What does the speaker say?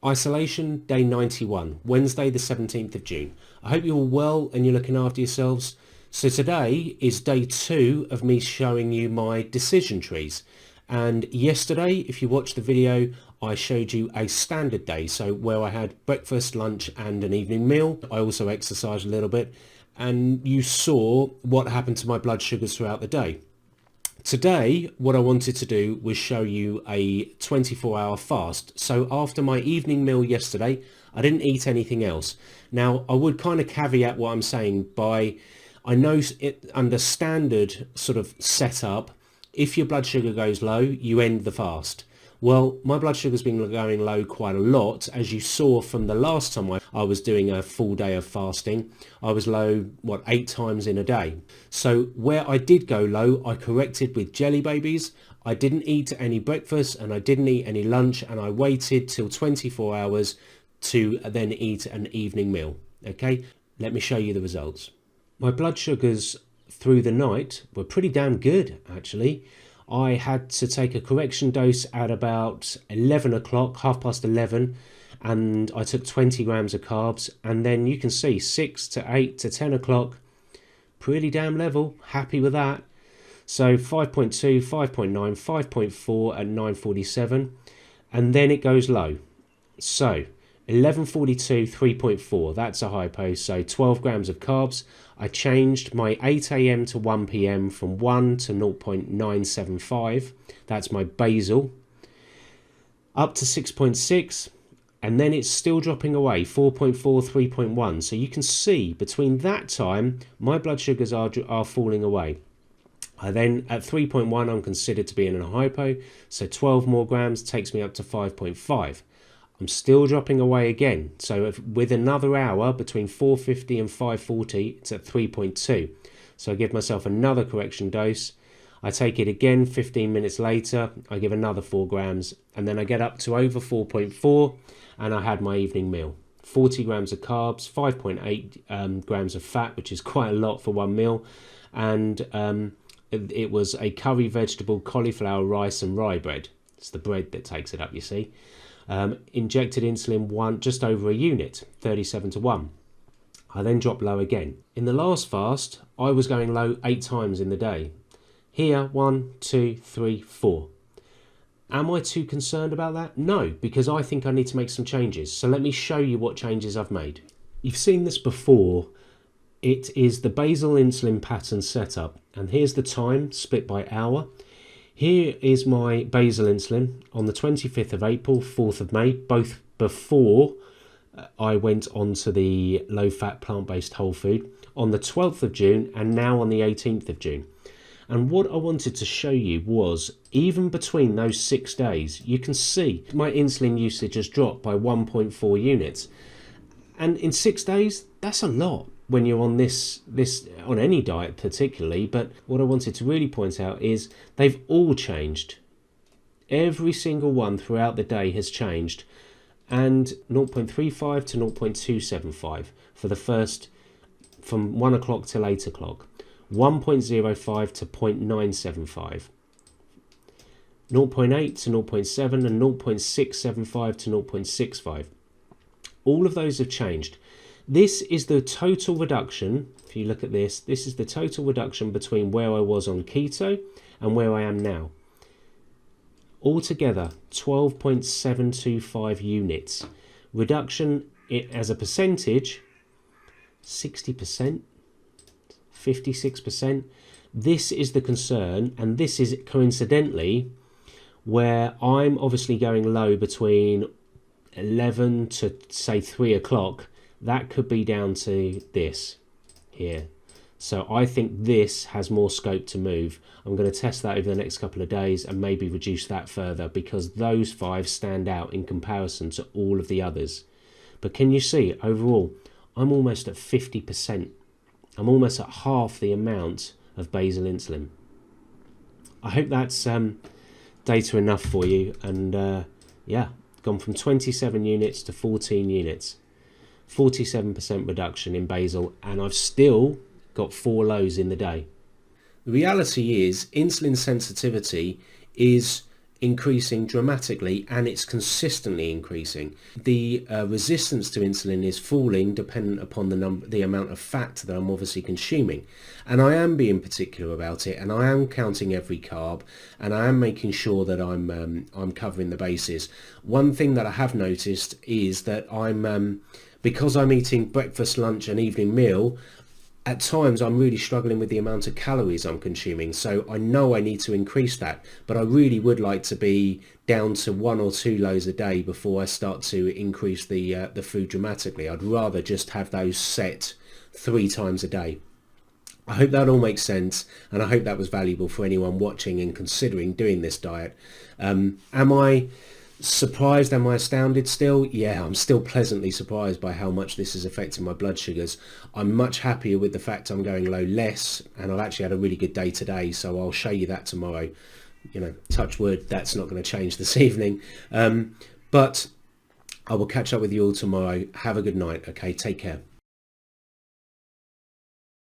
Isolation day 91, Wednesday the 17th of June. I hope you're all well and you're looking after yourselves. So today is day 2 of me showing you my decision trees. And yesterday, if you watched the video, I showed you a standard day. So where I had breakfast, lunch and an evening meal. I also exercised a little bit and you saw what happened to my blood sugars throughout the day. Today, what I wanted to do was show you a 24-hour fast. So after my evening meal yesterday, I didn't eat anything else. Now, I would kind of caveat what I'm saying by, I know it under standard sort of setup, if your blood sugar goes low, you end the fast. Well, my blood sugar's been going low quite a lot. As you saw from the last time I was doing a full day of fasting, I was low, 8 times in a day. So where I did go low, I corrected with jelly babies. I didn't eat any breakfast and I didn't eat any lunch, and I waited till 24 hours to then eat an evening meal. Okay, let me show you the results. My blood sugars through the night were pretty damn good, actually. I had to take a correction dose at about 11 o'clock, 11:30, and I took 20 grams of carbs. And then you can see 6 to 8 to 10 o'clock, pretty damn level, happy with that. So 5.2, 5.9, 5.4 at 9:47, and then it goes low. So 11:42, 3.4, that's a hypo, so 12 grams of carbs. I changed my 8 a.m. to 1 p.m. from 1 to 0.975, that's my basal, up to 6.6, and then it's still dropping away, 4.4, 3.1. So you can see between that time, my blood sugars are falling away. Then at 3.1, I'm considered to be in a hypo, so 12 more grams takes me up to 5.5. I'm still dropping away again, so with another hour between 4:50 and 5:40, it's at 3.2. So I give myself another correction dose. I take it again 15 minutes later, I give another 4 grams, and then I get up to over 4.4, and I had my evening meal. 40 grams of carbs, 5.8 grams of fat, which is quite a lot for one meal, and it was a curry, vegetable, cauliflower, rice and rye bread. It's the bread that takes it up, you see. Injected insulin just over a unit, 37 to 1. I then dropped low again. In the last fast, I was going low 8 times in the day. Here, 1, 2, 3, 4. Am I too concerned about that? No, because I think I need to make some changes. So let me show you what changes I've made. You've seen this before. It is the basal insulin pattern setup, and here's the time split by hour. Here is my basal insulin on the 25th of April, 4th of May, both before I went on to the low-fat plant-based whole food, on the 12th of June and now on the 18th of June. And what I wanted to show you was, even between those 6 days, you can see my insulin usage has dropped by 1.4 units. And in 6 days, that's a lot when you're on this on any diet particularly. But what I wanted to really point out is they've all changed. Every single one throughout the day has changed, and 0.35 to 0.275 for the first, from 1 o'clock till 8 o'clock, 1.05 to 0.975, 0.8 to 0.7 and 0.675 to 0.65. All of those have changed. This is the total reduction. If you look at this, this is the total reduction between where I was on keto and where I am now. Altogether, 12.725 units. Reduction as a percentage, 60%, 56%. This is the concern, and this is coincidentally where I'm obviously going low between 11 to say 3 o'clock. That could be down to this here. So I think this has more scope to move. I'm going to test that over the next couple of days and maybe reduce that further, because those 5 stand out in comparison to all of the others. But can you see, overall, I'm almost at 50%. I'm almost at half the amount of basal insulin. I hope that's data enough for you. And yeah, gone from 27 units to 14 units. 47% reduction in basal, and I've still got 4 lows in the day. The reality is insulin sensitivity is increasing dramatically, and it's consistently increasing. The resistance to insulin is falling dependent upon the amount of fat that I'm obviously consuming, and I am being particular about it, and I am counting every carb, and I am making sure that I'm covering the bases. One thing that I have noticed is that because I'm eating breakfast, lunch and evening meal, at times I'm really struggling with the amount of calories I'm consuming, so I know I need to increase that, but I really would like to be down to 1 or 2 loaves a day before I start to increase the food dramatically. I'd rather just have those set 3 times a day. I hope that all makes sense, and I hope that was valuable for anyone watching and considering doing this diet. Am I surprised? Am I astounded still? Yeah, I'm still pleasantly surprised by how much this is affecting my blood sugars. I'm much happier with the fact I'm going low less, and I've actually had a really good day today, so I'll show you that tomorrow. Touch wood, that's not going to change this evening. But I will catch up with you all tomorrow. Have a good night. Okay, take care.